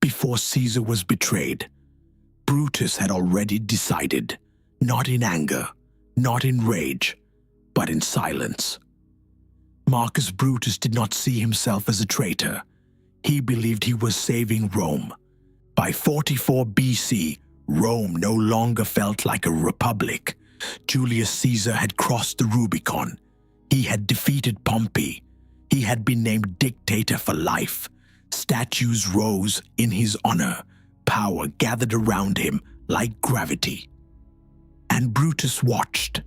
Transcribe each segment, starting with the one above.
Before Caesar was betrayed, Brutus had already decided, not in anger, not in rage, but in silence. Marcus Brutus did not see himself as a traitor. He believed he was saving Rome. By 44 BC, Rome no longer felt like a republic. Julius Caesar had crossed the Rubicon. He had defeated Pompey. He had been named dictator for life. Statues rose in his honor. Power gathered around him like gravity. And Brutus watched.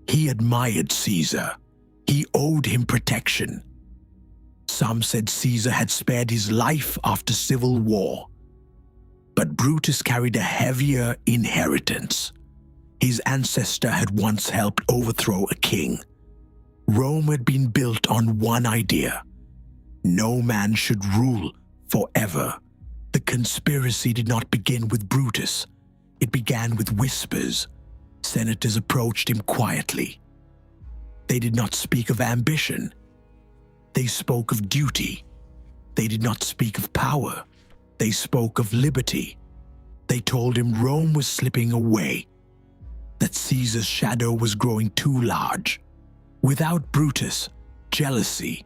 He admired Caesar. He owed him protection. Some said Caesar had spared his life after civil war. But Brutus carried a heavier inheritance. His ancestor had once helped overthrow a king. Rome had been built on one idea: no man should rule forever. The conspiracy did not begin with Brutus. It began with whispers. Senators approached him quietly. They did not speak of ambition. They spoke of duty. They did not speak of power. They spoke of liberty. They told him Rome was slipping away, that Caesar's shadow was growing too large. Without Brutus, jealousy.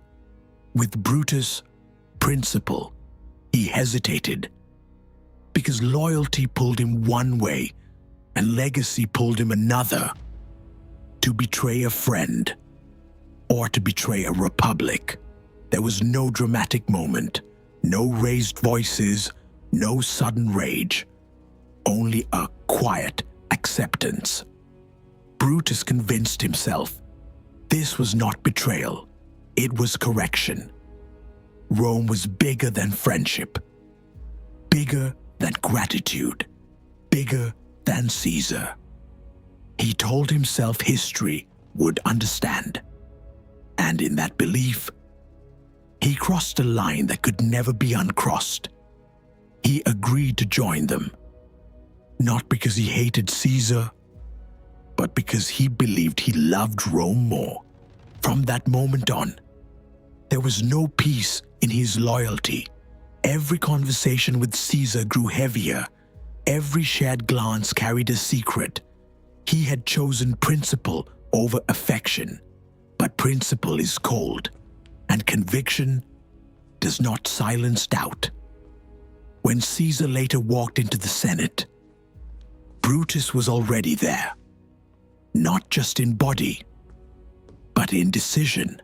With Brutus, principle. He hesitated, because loyalty pulled him one way and legacy pulled him another. To betray a friend or to betray a republic. There was no dramatic moment, no raised voices, no sudden rage, only a quiet acceptance. Brutus convinced himself this was not betrayal, it was correction. Rome was bigger than friendship, bigger than gratitude, bigger than Caesar. He told himself history would understand. And in that belief, he crossed a line that could never be uncrossed. He agreed to join them, not because he hated Caesar, but because he believed he loved Rome more. From that moment on, there was no peace in his loyalty. Every conversation with Caesar grew heavier. Every shared glance carried a secret. He had chosen principle over affection, but principle is cold, and conviction does not silence doubt. When Caesar later walked into the Senate, Brutus was already there, not just in body, but in decision.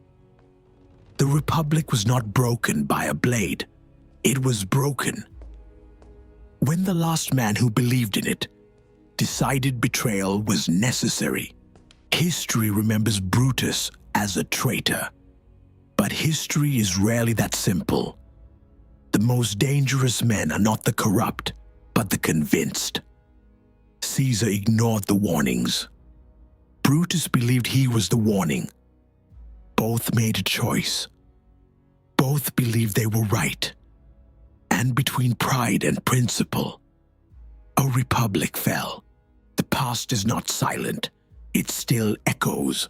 The Republic was not broken by a blade, it was broken when the last man who believed in it decided betrayal was necessary. History remembers Brutus as a traitor, but history is rarely that simple. The most dangerous men are not the corrupt, but the convinced. Caesar ignored the warnings. Brutus believed he was the warning. Both made a choice. Both believed they were right. And between pride and principle, a republic fell. The past is not silent. It still echoes.